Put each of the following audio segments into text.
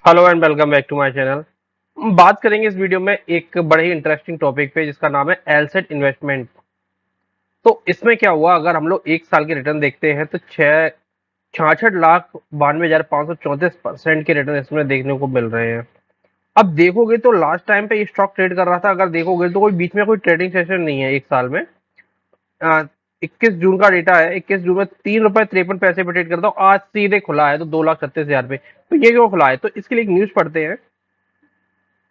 Hello and welcome back to my channel. बात करेंगे इस वीडियो में एक बड़े ही इंटरेस्टिंग टॉपिक पे जिसका नाम है एलसेट इन्वेस्टमेंट। तो इसमें क्या हुआ, अगर हम लोग एक साल के रिटर्न देखते हैं तो 66,92,534% के रिटर्न इसमें देखने को मिल रहे हैं। अब देखोगे तो लास्ट टाइम पे ये स्टॉक ट्रेड कर रहा था, अगर देखोगे तो कोई बीच में कोई ट्रेडिंग सेशन नहीं है एक साल में। 21 जून का डेटा है, 21 जून में 3 रुपए 53 पैसे पे ट्रेड करता हूँ, आज सीधे खुला है तो 2,36,000 पे। तो ये क्यों खुला है, तो इसके लिए एक न्यूज पढ़ते हैं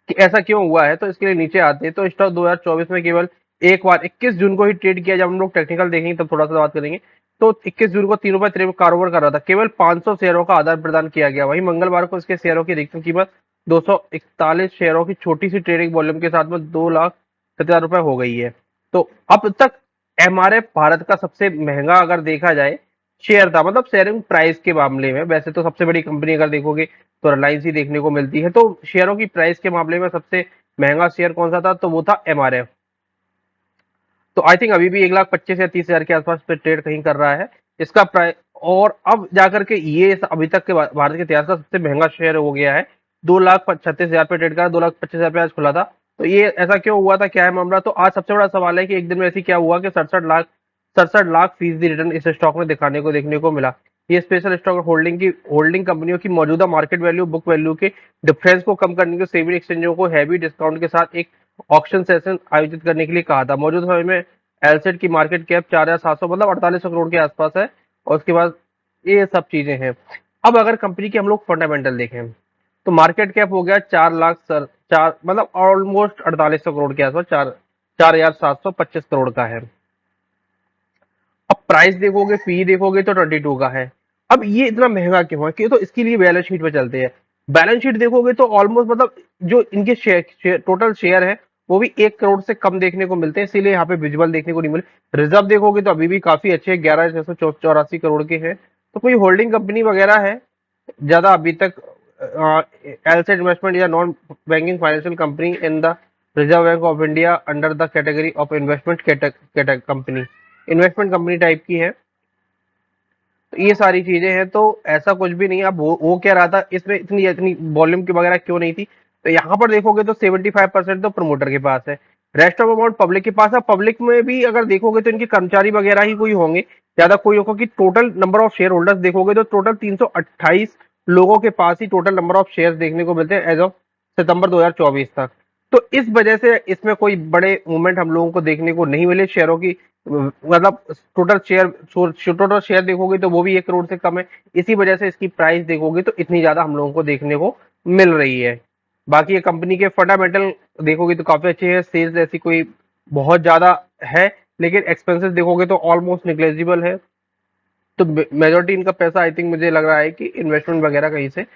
कि ऐसा क्यों हुआ है। तो इसके लिए नीचे आते हैं तो स्टॉक 2024 में केवल एक बार 21 जून को ही ट्रेड किया। जब हम लोग टेक्निकल देखेंगे तब थोड़ा सा बात करेंगे। तो 21 जून को 3 रुपए 53 कारोबार कर रहा था, केवल 500 शेयरों का आदान प्रदान किया गया। वहीं मंगलवार को इसके शेयरों की अधिकतम कीमत 241 शेयरों की छोटी सी ट्रेडिंग वॉल्यूम के साथ में 2,70,000 रुपए हो गई है। तो अब तक एमआरएफ भारत का सबसे महंगा अगर देखा जाए शेयर था, मतलब शेयरिंग प्राइस के मामले में। वैसे तो सबसे बड़ी कंपनी अगर देखोगे तो रिलायंस ही देखने को मिलती है। तो शेयरों की प्राइस के मामले में सबसे महंगा शेयर कौन सा था, तो वो था एमआरएफ। तो आई थिंक अभी भी 1,25,000 या 30,000 के आसपास पे ट्रेड कहीं कर रहा है इसका प्राइस। और अब जाकर के ये अभी तक के भारत के इतिहास का सबसे महंगा शेयर हो गया है। 2,36,000 पे ट्रेड करा, 2,25,000 पे आज खुला था। तो ये ऐसा क्यों हुआ था, क्या है मामला। तो आज सबसे बड़ा सवाल है कि एक दिन में ऐसी क्या हुआ कि 67 लाख फीसदी रिटर्न इस स्टॉक में देखने को मिला। ये स्पेशल स्टॉक होल्डिंग कंपनियों की मौजूदा मार्केट वैल्यू बुक वैल्यू के डिफरेंस को कम करने के सेबी एक्सचेंजों को हैवी डिस्काउंट के साथ एक ऑक्शन सेशन आयोजित करने के लिए कहा था। मौजूदा समय में एलसेट की मार्केट कैप 4,700 मतलब 4800 करोड़ के आसपास है। और उसके बाद ये सब चीजें हैं। अब अगर कंपनी के हम लोग फंडामेंटल देखें तो मार्केट कैप हो गया 4 लाख सर 4 मतलब ऑलमोस्ट 4800 करोड़ के आसपास, 4,725 करोड़ का है। अब प्राइस देखोगे, पी देखोगे तो 22 का है। अब ये इतना महंगा क्यों है, क्यों, तो इसके लिए बैलेंस शीट पे चलते हैं। बैलेंस शीट देखोगे तो ऑलमोस्ट मतलब जो इनके टोटल शेयर है वो भी 1 करोड़ से कम देखने को मिलते हैं, इसीलिए यहाँ पे विजुअल देखने को नहीं मिले। रिजर्व देखोगे तो अभी भी काफी अच्छे 11,684 करोड़ के हैं। तो कोई होल्डिंग कंपनी वगैरह है ज्यादा अभी तक एलसेट इन्वेस्टमेंट या non banking financial company in the reserve bank of India under the category of investment company, investment company type की है। तो ये सारी चीजें हैं, तो ऐसा कुछ भी नहीं है। अब वो कह रहा था इसमें इतनी इतनी वॉल्यूम की वगैरह क्यों नहीं थी। तो यहाँ पर देखोगे तो 75% तो प्रमोटर के पास है, रेस्ट ऑफ अमाउंट पब्लिक के पास है। पब्लिक में भी अगर देखोगे तो इनके कर्मचारी वगैरह ही कोई होंगे, ज्यादा कोई होगा। कि total number of share holders देखोगे तो टोटल 328 लोगों के पास ही टोटल नंबर ऑफ शेयर देखने को मिलते हैं एज ऑफ सितंबर 2024 तक। तो इस वजह से इसमें कोई बड़े मूवमेंट हम लोगों को देखने को नहीं मिले शेयरों की। मतलब टोटल शेयर देखोगे तो वो भी 1 करोड़ से कम है। इसी वजह से इसकी प्राइस देखोगे तो इतनी ज्यादा हम लोगों को देखने को मिल रही है। बाकी ये कंपनी के फंडामेंटल देखोगे तो काफी अच्छे हैं, सेल्स ऐसी कोई बहुत ज्यादा है, लेकिन एक्सपेंसेस देखोगे तो ऑलमोस्ट निग्लेजिबल है। तो मेजोरिटी इनका पैसा आई थिंक मुझे लग रहा है कि इन्वेस्टमेंट वगैरह कहीं से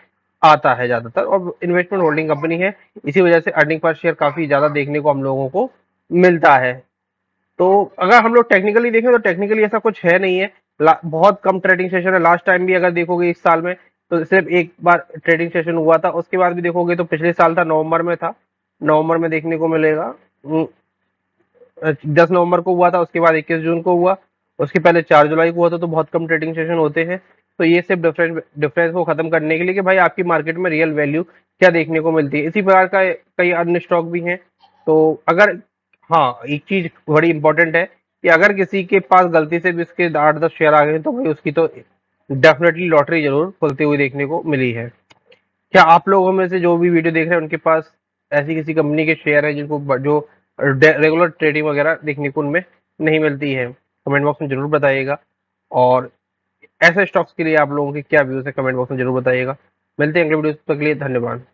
आता है ज्यादातर, और इन्वेस्टमेंट होल्डिंग कंपनी है। इसी वजह से अर्निंग पर शेयर काफी ज्यादा देखने को हम लोगों को मिलता है। तो अगर हम लोग टेक्निकली देखें तो टेक्निकली ऐसा कुछ है नहीं है। बहुत कम ट्रेडिंग सेशन है। लास्ट टाइम भी अगर देखोगे इस साल में तो सिर्फ एक बार ट्रेडिंग सेशन हुआ था। उसके बाद भी देखोगे तो पिछले साल था, नवंबर में था। नवंबर में देखने को मिलेगा। 10 नवंबर को हुआ था, उसके बाद 21 जून को हुआ। उसके पहले 4 जुलाई को हुआ था। तो बहुत कम ट्रेडिंग सेशन होते हैं। तो ये सिर्फ डिफरेंस को खत्म करने के लिए कि भाई आपकी मार्केट में रियल वैल्यू क्या देखने को मिलती है। इसी प्रकार का कई अन्य स्टॉक भी हैं। तो अगर, हाँ, एक चीज बड़ी इंपॉर्टेंट है कि अगर किसी के पास गलती से भी उसके 8-10 शेयर आ गए तो भाई उसकी तो डेफिनेटली लॉटरी जरूर खुलती हुई देखने को मिली है। क्या आप लोगों में से जो भी वीडियो देख रहे हैं उनके पास ऐसी किसी कंपनी के शेयर है जिनको जो रेगुलर ट्रेडिंग वगैरह देखने को उनमें नहीं मिलती है, कमेंट बॉक्स में जरूर बताइएगा। और ऐसे स्टॉक्स के लिए आप लोगों के क्या व्यूज है, कमेंट बॉक्स में जरूर बताइएगा। मिलते हैं अगले वीडियो तक के लिए, धन्यवाद।